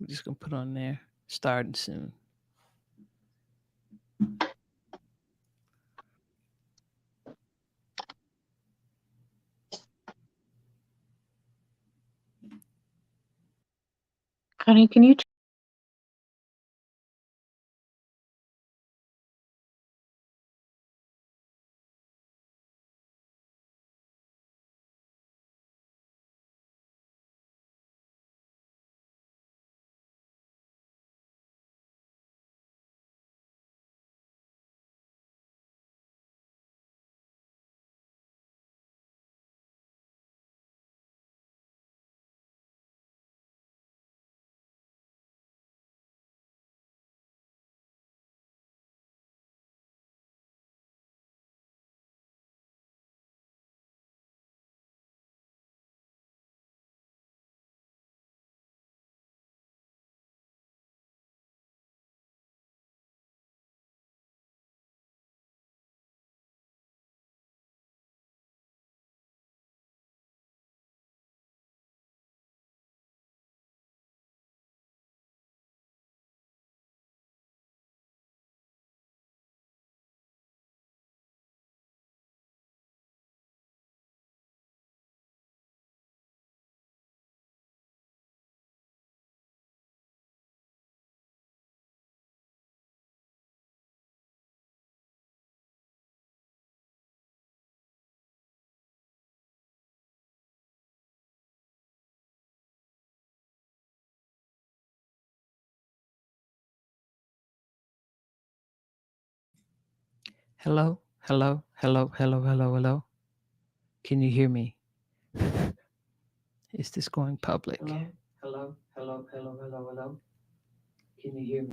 We're just gonna put on there starting soon. Honey, can you? Hello, hello, hello, hello, hello, hello. Can you hear me? Is this going public? Hello, hello, hello, hello, hello, hello. Can you hear me?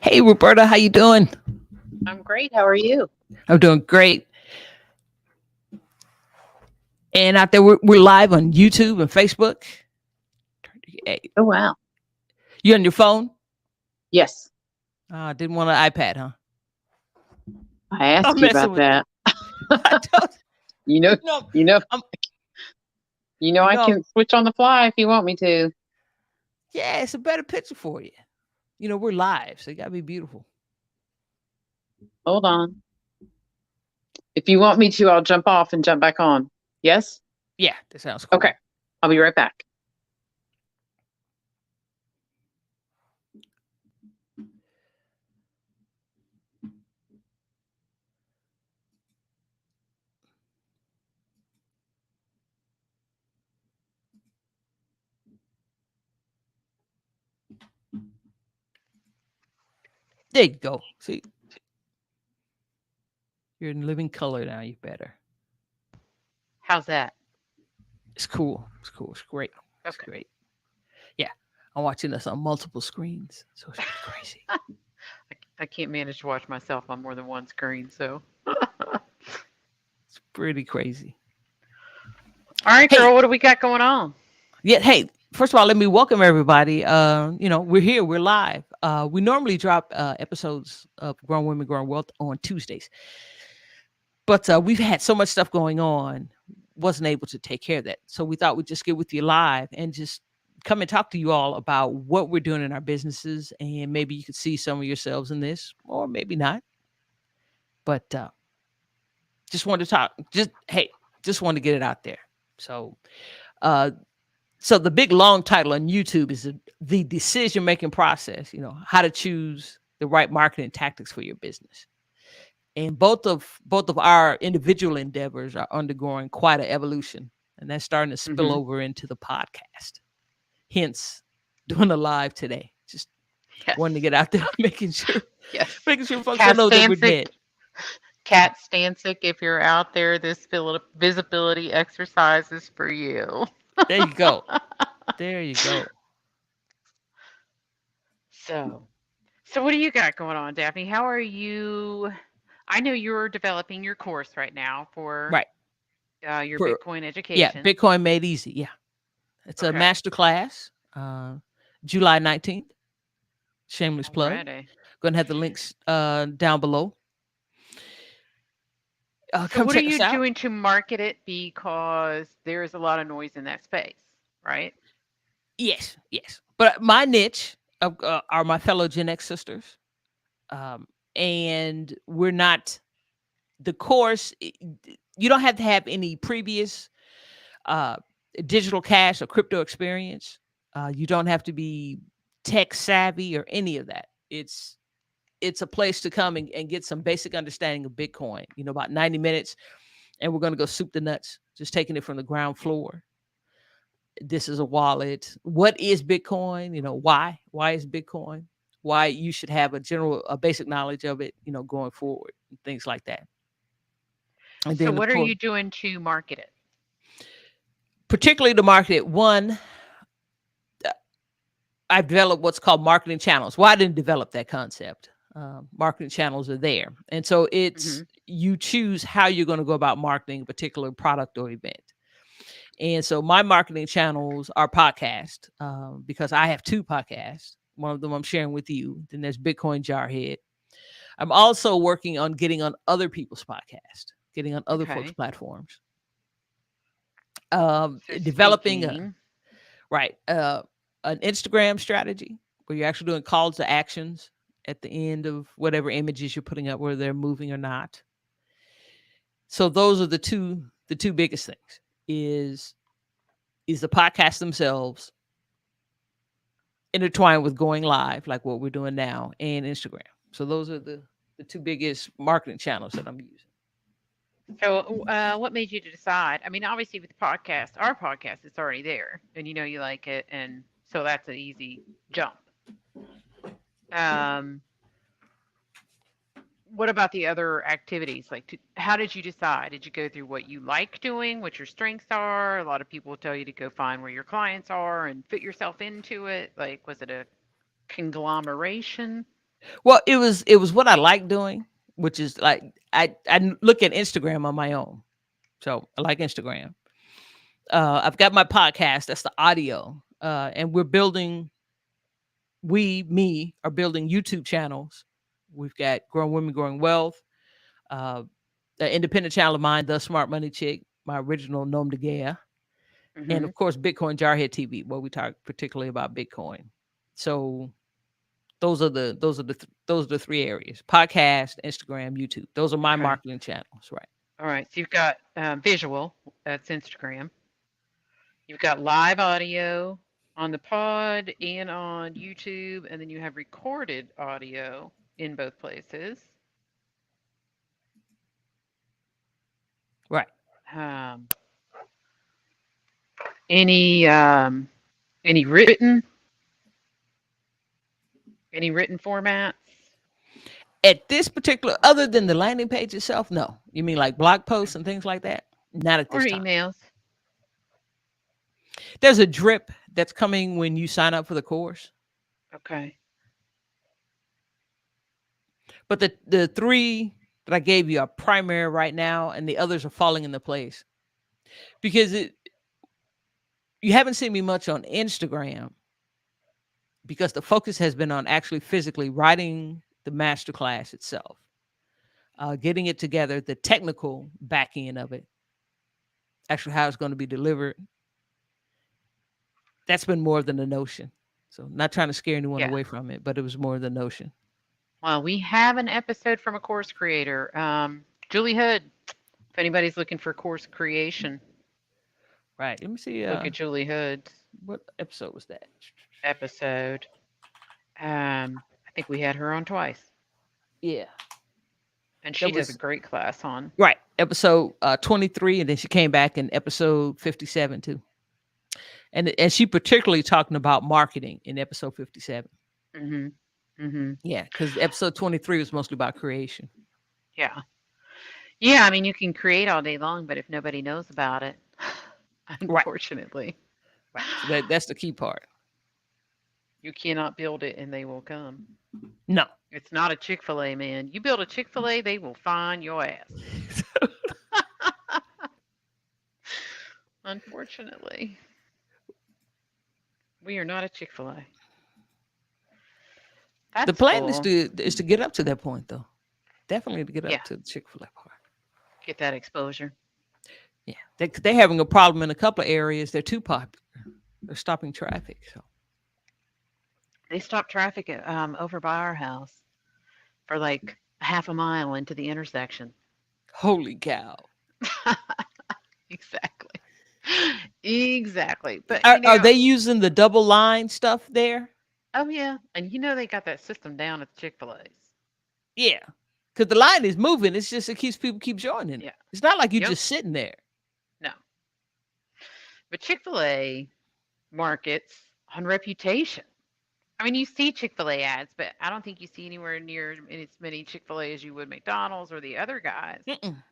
Hey, Roberta, how you doing? I'm great. How are you? I'm doing great. And out there, we're live on YouTube and Facebook. Hey, Oh, wow. you on your phone? Yes. Didn't want an iPad, huh? I asked you about that. You know, No, I can switch on the fly if you want me to. Yeah, it's a better picture for you. You know, we're live, so you gotta be beautiful. Hold on. If you want me to, I'll jump off and jump back on. Yes? Yeah, that sounds cool. Okay. I'll be right back. There you go. See, you're in living color now. You better. How's that? It's cool. It's cool. It's great. It's Okay. great. Yeah, I'm watching this on multiple screens, so it's pretty crazy. I can't manage to watch myself on more than one screen, so. It's pretty crazy. All right, Hey, girl, what do we got going on? yeah. Hey, first of all, let me welcome everybody. You know, we're here. We're live. We normally drop episodes of Grown Women, Grown Wealth on Tuesdays, but we've had so much stuff going on, wasn't able to take care of that. So we thought we'd just get with you live and just come and talk to you all about what we're doing in our businesses, and maybe you could see some of yourselves in this, or maybe not. But just wanted to talk. Just wanted to get it out there. So, uh, so the big long title on YouTube is the decision making process. You know, how to choose the right marketing tactics for your business. And both of our individual endeavors are undergoing quite an evolution, and that's starting to spill over into the podcast. Hence, doing a live today. Just wanting to get out there, making sure folks don't know that we're dead. Cat Stancic, if you're out there, this visibility exercise is for you. There you go. There you go. So what do you got going on, Daphne? How are you? I know you're developing your course right now for Right. your For Bitcoin yeah, education. Bitcoin made easy. Yeah, it's a Okay. master class. July 19th. Shameless plug. Alrighty. Going to have the links down below. So Come what are check us you out. doing to market it? Because there's a lot of noise in that space, right? Yes, yes. But my niche are my fellow Gen X sisters, and we're not the course. You don't have to have any previous uh, digital cash or crypto experience. You don't have to be tech savvy or any of that. It's a place to come and get some basic understanding of Bitcoin. You know, about 90 minutes, and we're going to go soup to nuts, just taking it from the ground floor. This is a wallet. What is Bitcoin? You know, why? Why is Bitcoin? Why you should have a basic knowledge of it, you know, going forward, and things like that. And So then, of what are course, you doing to market it? particularly to market it, one, I've developed what's called marketing channels. Well, I didn't develop that concept. Marketing channels are there. And so it's you choose how you're going to go about marketing a particular product or event. And so my marketing channels are podcast because I have two podcasts. One of them I'm sharing with you. Then there's Bitcoin Jarhead. I'm also working on getting on other people's podcasts, getting on other folks' platforms. Developing an Instagram strategy where you're actually doing calls to actions at the end of whatever images you're putting up, whether they're moving or not. So those are the two biggest things is the podcast themselves intertwined with going live, like what we're doing now, and Instagram. So those are the two biggest marketing channels that I'm using. So what made you decide? I mean, obviously with our podcast, it's already there, and you know you like it, and so that's an easy jump. What about the other activities? Like, how did you decide? Did you go through what you like doing, what your strengths are? A lot of people will tell you to go find where your clients are and fit yourself into it. Like, was it a conglomeration? Well, it was what I like doing, which is like I look at Instagram on my own. So I like Instagram. I've got my podcast, that's the audio. And we are building YouTube channels. We've got Grown Women, Growing Wealth, the independent channel of mine, The Smart Money Chick, my original nom de guerre. and Mm-hmm. of course Bitcoin Jarhead TV, where we talk particularly about Bitcoin. So those are the three areas: podcast, Instagram, YouTube. Those are my Okay. marketing channels, right? All right. So you've got visual. That's Instagram. You've got live audio on the pod and on YouTube, and then you have recorded audio in both places. Right. Um, any um, any written formats? At this particular, other than the landing page itself, no. You mean like blog posts and things like that? Not at Or this time. emails? There's a drip that's coming when you sign up for the course, Okay. but the three that I gave you are primary right now, and the others are falling into place because you haven't seen me much on Instagram because the focus has been on actually physically writing the masterclass itself, getting it together, the technical back end of it, actually how it's going to be delivered. That's been more than the notion. So not trying to scare anyone Yeah. away from it, but it was more the notion. Well, we have an episode from a course creator, Julie Hood. If anybody's looking for course creation, Right. Let me see. look at Julie Hood's What episode was that? episode. I think we had her on twice, Yeah. and That she does a was great class on. right. Episode 23, and then she came back in episode 57 too. And she particularly talking about marketing in episode 57. Mm-hmm. Mm-hmm. Yeah, because episode 23 was mostly about creation. Yeah. Yeah. I mean, you can create all day long, but if nobody knows about it, Right. unfortunately, Right. So that's the key part. you cannot build it and they will come. No. It's not a Chick-fil-A, man. You build a Chick-fil-A, they will find your ass. Unfortunately, we are not a Chick-fil-A. That's The plan cool. is to get up to that point though. Definitely to get up Yeah. to the Chick-fil-A part. Get that exposure. Yeah. They're having a problem in a couple of areas. They're too popular. They're stopping traffic. So They stopped traffic at, over by our house for like half a mile into the intersection. holy cow. Exactly. Exactly. But Are they using the double line stuff there? oh yeah, and they got that system down at the Chick-fil-A's. Yeah. Because the line is moving. It's just it keeps people keep joining. Yeah. It's not like you're Yep. just sitting there. No. But Chick-fil-A markets on reputation. I mean, you see Chick-fil-A ads, but I don't think you see anywhere near as many Chick-fil-A as you would McDonald's or the other guys. Mm-mm.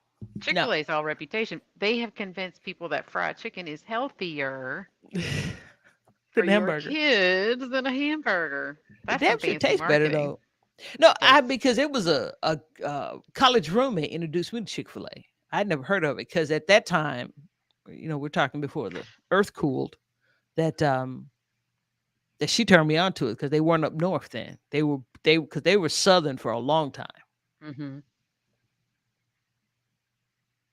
Chick-fil-A is all reputation. They have convinced people that fried chicken is healthier for Than your hamburger. kids than a hamburger. It That's damn some sure fancy tastes better marketing. though. No, Does. because it was a college roommate introduced me to Chick-fil-A. I'd never heard of it because at that time, we're talking before the earth cooled, that that she turned me on to it because they weren't up north then. They were southern for a long time. Mm-hmm.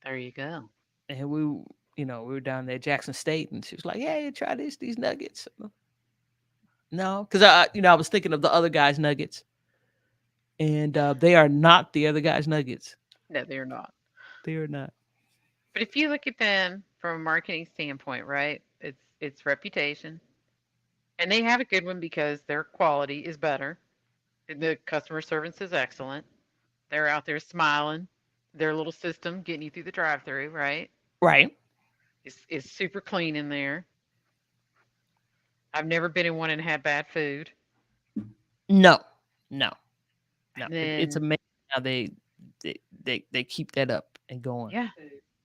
There you go. And we were down there at Jackson State, and she was like, "Hey, try these nuggets." No, because I was thinking of the other guy's nuggets, and they are not the other guy's nuggets. No, they're not. They are not. But if you look at them from a marketing standpoint, right? It's reputation. And they have a good one because their quality is better. And the customer service is excellent. They're out there smiling. Their little system getting you through the drive-through, right? Right. Is super clean in there. I've never been in one and had bad food. No. And It's then amazing how they keep that up and going. yeah.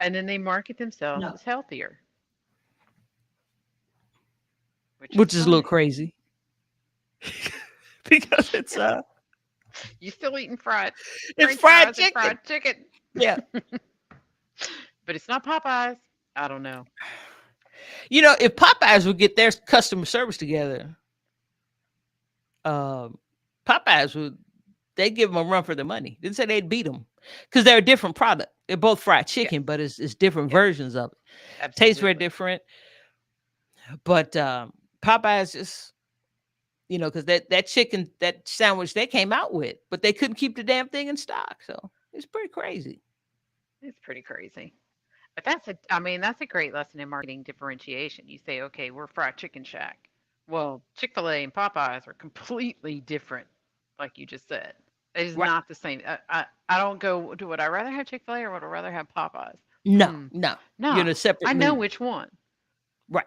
And then they market themselves No. as healthier. Which is a little funny. crazy. Because it's You still eating fried it's French fried fries and chicken. fried chicken. Yeah. But it's not Popeyes. I don't know. If Popeyes would get their customer service together, Popeyes they'd give them a run for their money. Didn't say they'd beat them because they're a different product. They're both fried chicken, but it's different Yeah. versions of it. Tastes very Absolutely. different. But Popeyes just, because that chicken, that sandwich they came out with, but they couldn't keep the damn thing in stock. So it's pretty crazy. It's pretty crazy. But that's a great lesson in marketing differentiation. You say, okay, we're Fried Chicken Shack. Well, Chick-fil-A and Popeyes are completely different, like you just said. It is Right. not the same. I don't go, do would I rather have Chick-fil-A or would I rather have Popeyes? No, Hmm. no. You're in No, a separate I know mood. which one. Right.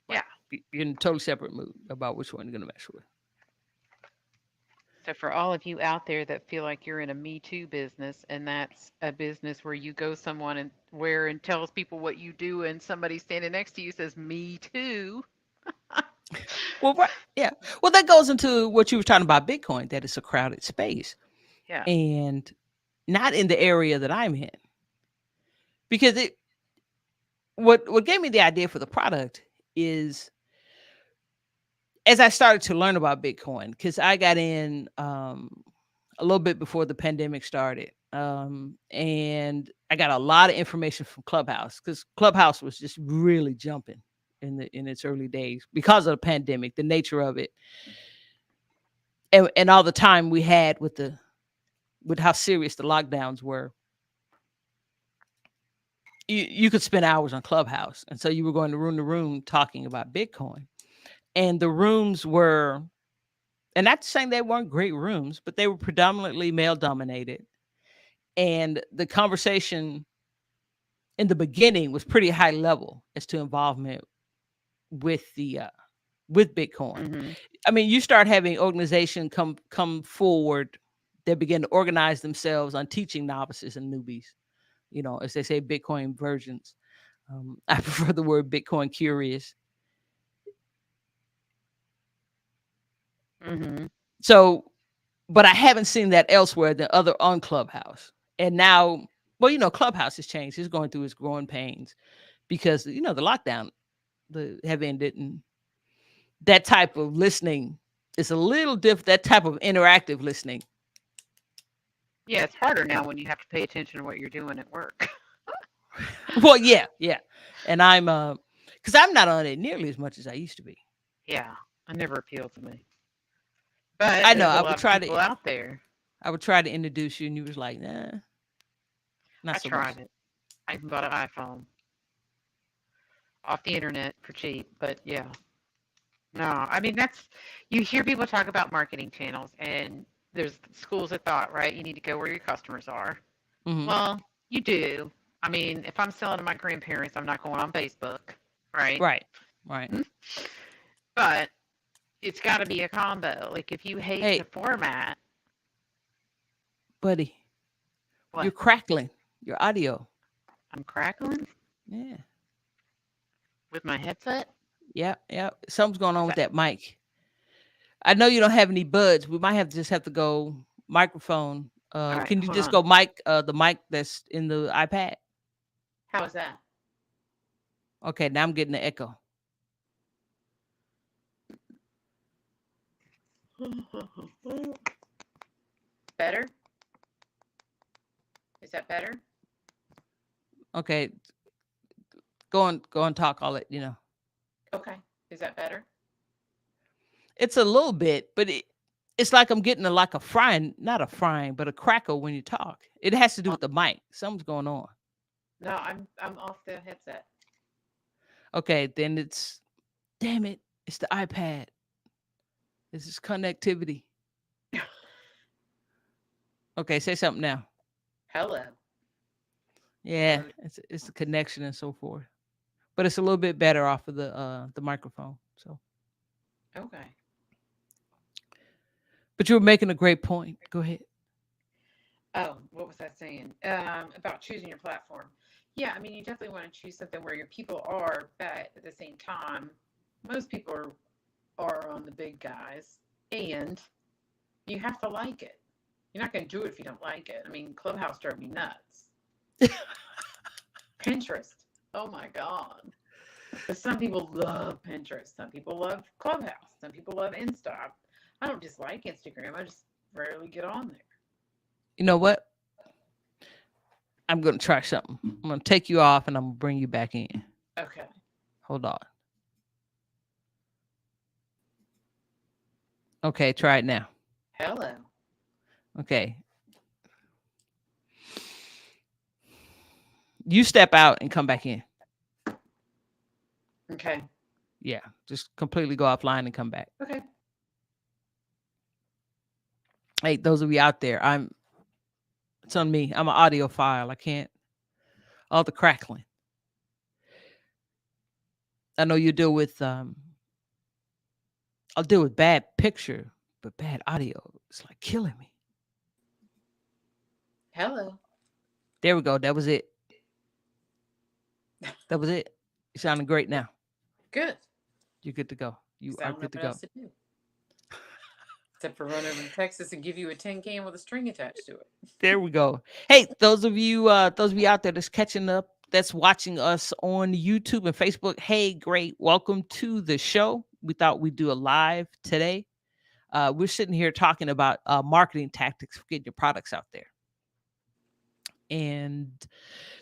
Right. Yeah. You're in a totally separate mood about which one you're going to mess with. So for all of you out there that feel like you're in a Me Too business, and that's a business where you go someone and where and tells people what you do, and somebody standing next to you says Me Too. Well, right. Yeah. Well, that goes into what you were talking about Bitcoin, that it's a crowded space Yeah. and not in the area that I'm in. Because what gave me the idea for the product is as I started to learn about Bitcoin, because I got in a little bit before the pandemic started. And I got a lot of information from Clubhouse because Clubhouse was just really jumping in its early days because of the pandemic, the nature of it, and all the time we had with how serious the lockdowns were. You could spend hours on Clubhouse, and so you were going to room talking about Bitcoin, and the rooms were, and not saying they weren't great rooms, but they were predominantly male dominated, and the conversation in the beginning was pretty high level as to involvement with the with Bitcoin. Hmm. I mean, you start having organization come forward that begin to organize themselves on teaching novices and newbies. As they say, Bitcoin versions. I prefer the word Bitcoin curious. Hmm. So, but I haven't seen that elsewhere than other on Clubhouse. And now, well, Clubhouse has changed. It's going through its growing pains because the lockdown have ended, and that type of listening is a little different. That type of interactive listening. Yeah, it's harder now when you have to pay attention to what you're doing at work. Well, yeah, yeah. And I'm because I'm not on it nearly as much as I used to be. Yeah, it never appealed to me. But I know there's a lot of people out there. I would try to introduce you, and you was like, nah, not I so much. tried it. I even bought an iPhone off the internet for cheap. But yeah, no, you hear people talk about marketing channels, and there's schools of thought, right? You need to go where your customers are. Hmm. Well, you do. I mean, if I'm selling to my grandparents, I'm not going on Facebook, right? Right, right. But it's got to be a combo. Like if you hate the Hey, format, buddy, you're what? crackling your audio. I'm crackling Yeah, with my headset. yeah, yeah. Something's going Is on with that that mic. I know you don't have any buds. We might have to go microphone. all right? Can you Hold just on. go mic? The mic that's in the iPad. How is that? Okay, now I'm getting the echo. Better? Is that better? Okay, go and talk. I'll let you know. Okay. Is that better? It's a little bit, but it's like I'm getting like a frying, not a frying, but a crackle when you talk. It has to do with the mic. Something's going on. No, I'm off the headset. Okay, then it's damn it. It's the iPad. This is connectivity. Okay, say something now. Hello. Yeah, it's the connection and so forth. But it's a little bit better off of the microphone. So, Okay. but you were making a great point. Go ahead. Oh, what was I saying? About choosing your platform. Yeah, I mean, you definitely want to choose something where your people are, but at the same time, most people are on the big guys, and you have to like it. You're not going to do it if you don't like it. I mean, Clubhouse drove me nuts. Pinterest. Oh my God. But some people love Pinterest. Some people love Clubhouse. Some people love Insta. I don't dislike Instagram. I just rarely get on there. You know what? I'm gonna try something. I'm gonna take you off and I'm gonna bring you back in. Okay. Hold on. Okay, try it now. Hello. Okay. You step out and come back in. Okay. Yeah, just completely go offline and come back. Okay. Hey, those of you out there, it's on me. I'm an audiophile. I can't all the crackling. I know you deal with I'll deal with bad picture, but bad audio. It's like killing me. Hello. There we go. That was it. That was it. You sounding great now. Good. You're good to go. You 'Cause I are don't know good to what go. else to do except for run over to Texas and give you a tin can with a string attached to it. There we go. Hey, those of you out there that's catching up, that's watching us on YouTube and Facebook. Hey, great. Welcome to the show. We thought we'd do a live today. We're sitting here talking about marketing tactics for getting your products out there. And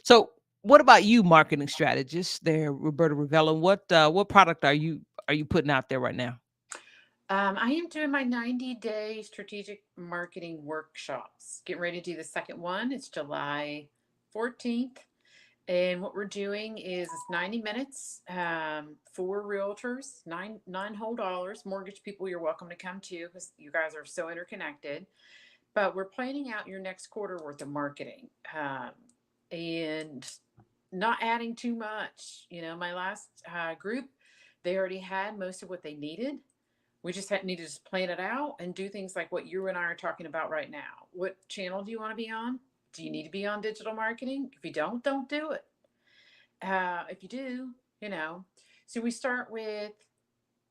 so what about you, marketing strategist there, Roberta Ravello? What product are you putting out there right now? I am doing my 90-day strategic marketing workshops. Getting ready to do the second one. It's July 14th. And what we're doing is it's 90 minutes for realtors, nine whole dollars. Mortgage people, you're welcome to come too because you guys are so interconnected. But we're planning out your next quarter worth of marketing and not adding too much. You know, my last group, they already had most of what they needed. We just needed to just plan it out and do things like what you and I are talking about right now. What channel do you want to be on? Do you need to be on digital marketing? If you don't do it. If you do, you know. So we start with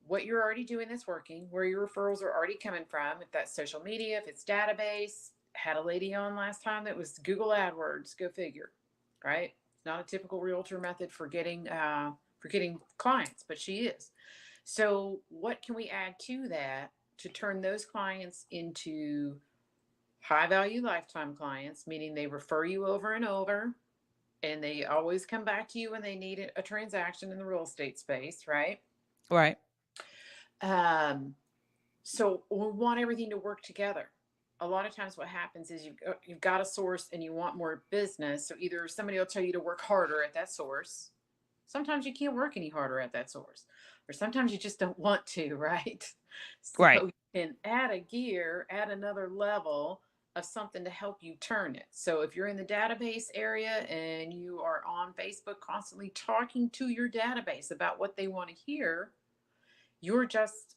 what you're already doing that's working, where your referrals are already coming from, if that's social media, if it's database. Had a lady on last time that was Google AdWords, go figure, right? Not a typical realtor method for getting clients, but she is. So what can we add to that to turn those clients into high value lifetime clients, meaning they refer you over and over and they always come back to you when they need a transaction in the real estate space, right? Right. So we want everything to work together. A lot of times what happens is you've got a source and you want more business. So either somebody will tell you to work harder at that source. Sometimes you can't work any harder at that source. Or sometimes you just don't want to, right? So Right. you can add a gear, add another level of something to help you turn it. So if you're in the database area and you are on Facebook constantly talking to your database about what they want to hear, you're just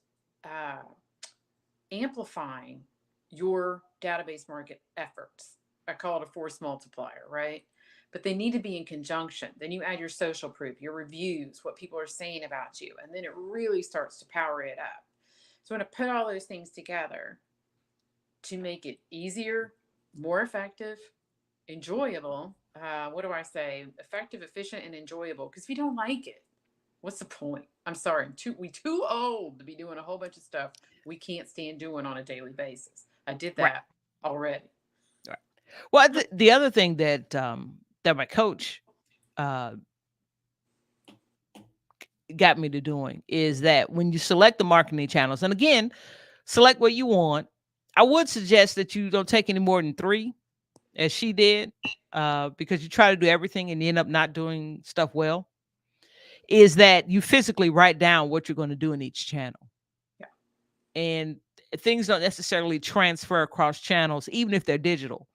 amplifying your database market efforts. I call it a force multiplier, right? But they need to be in conjunction. Then you add your social proof, your reviews, what people are saying about you, and then it really starts to power it up. So I'm going to put all those things together to make it easier, more effective, enjoyable. What do I say? Effective, efficient, and enjoyable. Because if you don't like it, what's the point? I'm sorry, we too old to be doing a whole bunch of stuff we can't stand doing on a daily basis. I did Right. that already. Right. Well, the other thing that that my coach got me to doing is that when you select the marketing channels, and again, select what you want. I would suggest that you don't take any more than 3, as she did, because you try to do everything and you end up not doing stuff well. Is that you physically write down what you're going to do in each channel. Yeah. And things don't necessarily transfer across channels, even if they're digital,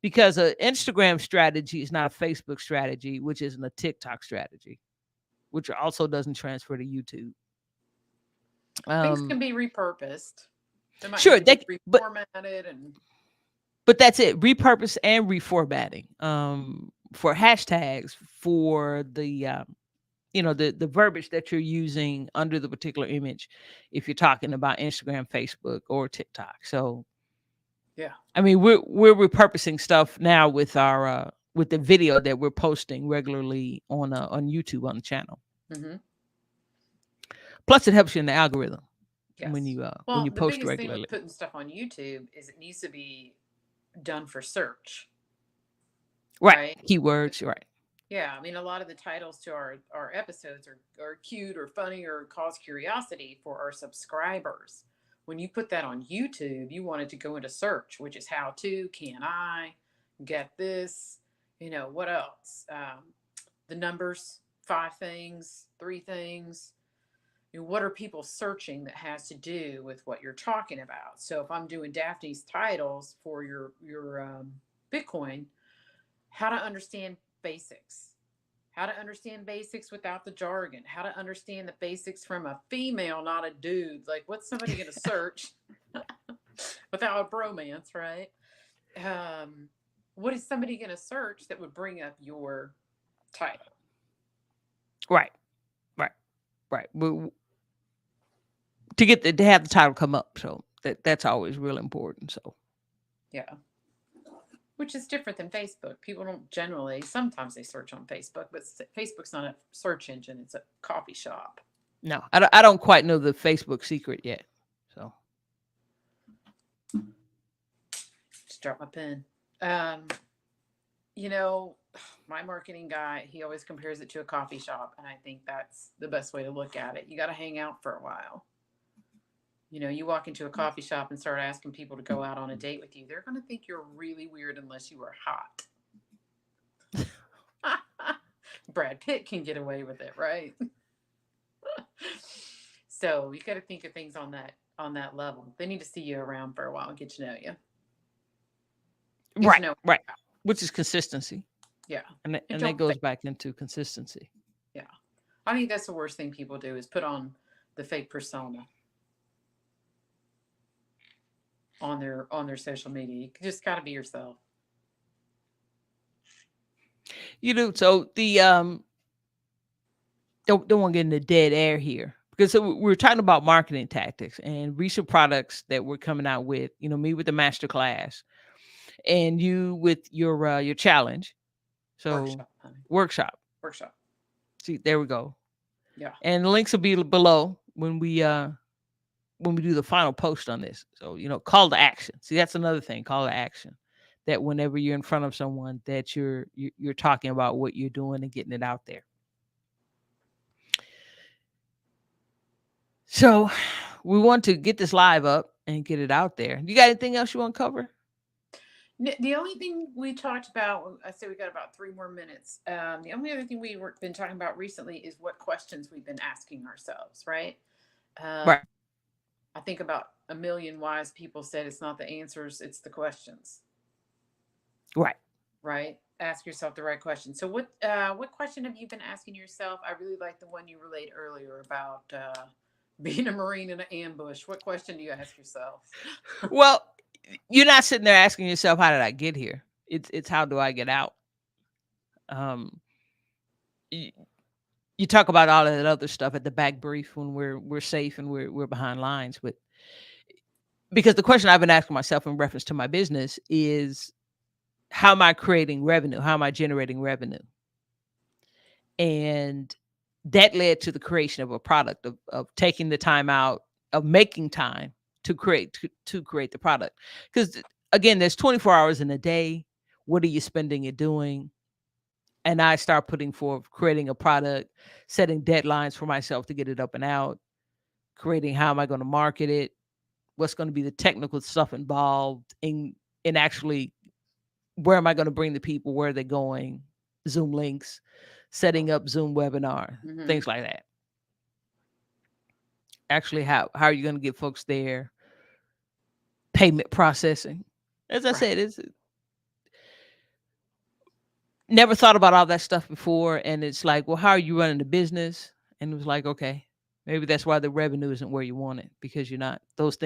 because an Instagram strategy is not a Facebook strategy, which isn't a TikTok strategy, which also doesn't transfer to YouTube. Things can be repurposed. They might Sure, need to be but reformatted and that's it. Repurpose and reformatting for hashtags, for the the verbiage that you're using under the particular image, if you're talking about Instagram, Facebook, or TikTok. So yeah. I mean, we're repurposing stuff now with our with the video that we're posting regularly on YouTube on the channel. Mm-hmm. Plus, it helps you in the algorithm Yes. when you the post biggest thing regularly. with putting stuff on YouTube is it needs to be done for search. Right. Keywords. Right. Yeah, I mean, a lot of the titles to our episodes are cute or funny or cause curiosity for our subscribers. When you put that on YouTube, you want it to go into search, which is how to, can I, get this, what else? The numbers, 5 things, 3 things. What are people searching that has to do with what you're talking about? So if I'm doing Daphne's titles for your Bitcoin, how to understand basics, how to understand basics without the jargon, how to understand the basics from a female, not a dude. Like, what's somebody going to search without a bromance, right? What is somebody going to search that would bring up your title? Right. But to have the title come up, so that's always real important. So Yeah. Which is different than Facebook. People don't generally, sometimes they search on Facebook, but Facebook's not a search engine, it's a coffee shop. no, I don't quite know the Facebook secret yet. So Just drop my pen. My marketing guy, he always compares it to a coffee shop, and I think that's the best way to look at it. You got to hang out for a while. You walk into a coffee shop and start asking people to go out on a date with you, they're going to think you're really weird unless you are hot. Brad Pitt can get away with it, right? So you got to think of things on that level. They need to see you around for a while and get to know you. Right. Which is consistency. Yeah. And that goes back into consistency. Yeah. I think that's the worst thing people do is put on the fake persona on their social media. You just got to be yourself. You do. So the don't want to get into dead air here, because we're talking about marketing tactics and recent products that we're coming out with. Me with the master class, and you with your challenge. So workshop. See, there we go. Yeah. And the links will be below when we do the final post on this. So call to action. See, that's another thing. Call to action. That whenever you're in front of someone, that you're talking about what you're doing and getting it out there. So we want to get this live up and get it out there. You got anything else you want to cover? The only thing we talked about, I say we got about 3 more minutes. The only other thing we've been talking about recently is what questions we've been asking ourselves, right? Right. I think about a million wise people said it's not the answers, it's the questions. Right. Ask yourself the right question. So what question have you been asking yourself? I really like the one you relayed earlier about being a Marine in an ambush. What question do you ask yourself? Well, you're not sitting there asking yourself, how did I get here? It's how do I get out? You talk about all of that other stuff at the back brief when we're safe and we're behind lines, but because the question I've been asking myself in reference to my business is, how am I creating revenue? How am I generating revenue? And that led to the creation of a product, of taking the time out, of making time to create the product. Because again, there's 24 hours in a day. What are you spending it doing? And I start putting forth creating a product, setting deadlines for myself to get it up and out, creating how am I going to market it, what's going to be the technical stuff involved in actually, where am I going to bring the people, where are they going, Zoom links, setting up Zoom webinar, things like that. Actually, how are you going to get folks there? Payment processing. As I said, it's never thought about all that stuff before. And it's like, well, how are you running the business? And it was like, okay, maybe that's why the revenue isn't where you want it, because you're not, those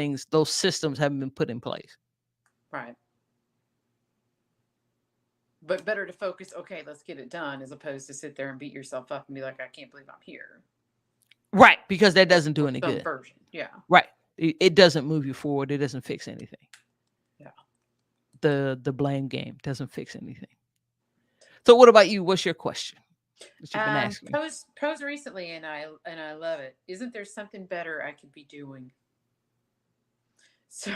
systems haven't been put in place. Right. But better to focus, okay, let's get it done, as opposed to sit there and beat yourself up and be like, I can't believe I'm here. Right. Because that doesn't do any good. Version. Yeah. Right. It doesn't move you forward. It doesn't fix anything. Yeah. The blame game doesn't fix anything. So what about you? What's your question that you've been asking? Posed recently, and I love it. Isn't there something better I could be doing? So,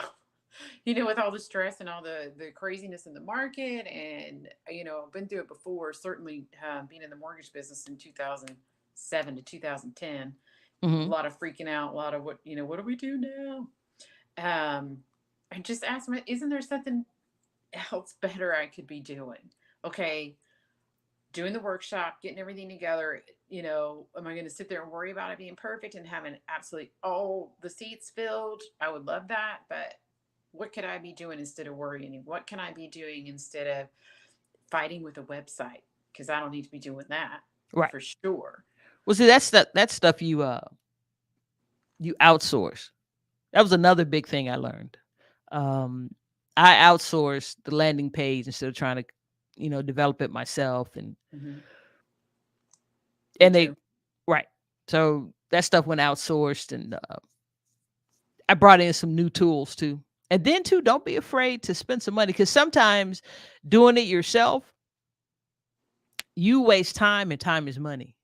with all the stress and all the craziness in the market, and I've been through it before. Certainly, being in the mortgage business in 2007 to 2010, a lot of freaking out, a lot of what do we do now? I just asked myself, isn't there something else better I could be doing? Okay, doing the workshop, getting everything together, am I going to sit there and worry about it being perfect and having absolutely all the seats filled? I would love that, but what could I be doing instead of worrying? What can I be doing instead of fighting with a website? Because I don't need to be doing that Right. for sure. Well, see, that stuff you outsource. That was another big thing I learned. I outsourced the landing page instead of trying to, develop it myself. And Mm-hmm. they right. So that stuff went outsourced, and I brought in some new tools too. And then too, don't be afraid to spend some money, because sometimes doing it yourself, you waste time, and time is money.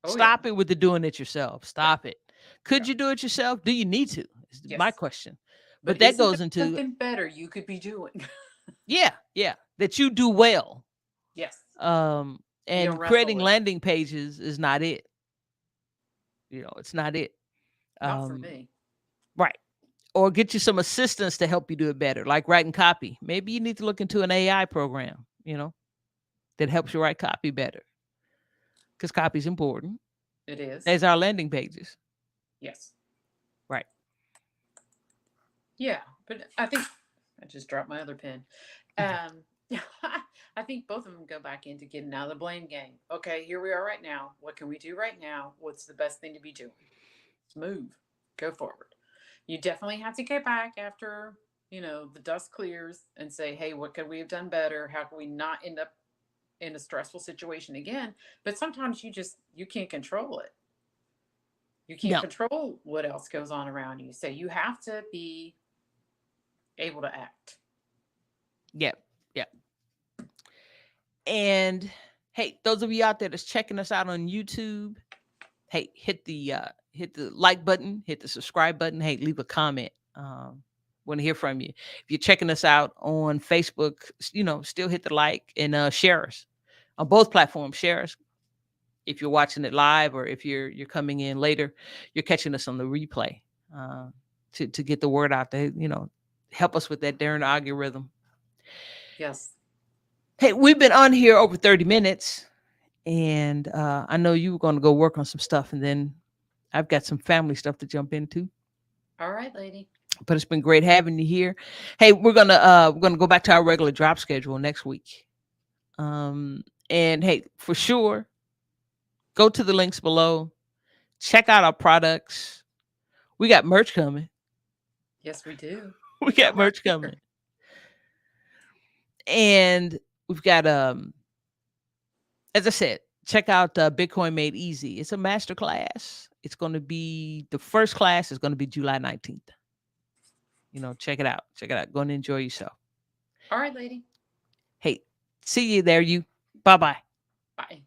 Stop it with the doing it yourself. Stop it. Could you do it yourself? Do you need to? Is my question. But that goes into something better you could be doing. yeah, that you do well. Yes. And creating landing pages is not it. It's not it. Not for me. Right. Or get you some assistance to help you do it better, like writing copy. Maybe you need to look into an AI program, that helps you write copy better. Because copy is important. It is. There's our landing pages. Yes. Right. Yeah, but I think I just dropped my other pen. I think both of them go back into getting out of the blame game. Okay, here we are right now. What can we do right now? What's the best thing to be doing? Let's move. Go forward. You definitely have to get back after, the dust clears and say, hey, what could we have done better? How can we not end up in a stressful situation again? But sometimes you can't control it. You can't control what else goes on around you. So you have to be able to act. Yep. And hey, those of you out there that's checking us out on YouTube, hey, hit the like button, hit the subscribe button. Hey, leave a comment. Want to hear from you. If you're checking us out on Facebook, still hit the like and share us on both platforms. Share us. If you're watching it live, or if you're coming in later, you're catching us on the replay, to get the word out there. Help us with that darn algorithm. Yes. Hey, we've been on here over 30 minutes, and I know you were going to go work on some stuff, and then I've got some family stuff to jump into. All right, lady. But it's been great having you here. Hey, we're gonna go back to our regular drop schedule next week. And hey, for sure, go to the links below. Check out our products. We got merch coming. Yes, we do. We got merch coming. And we've got as I said, check out Bitcoin Made Easy. It's a master class. It's going to be, the first class is going to be July 19th. Check it out. Go and enjoy yourself. All right, lady. Hey, see you there, you. Bye-bye. Bye.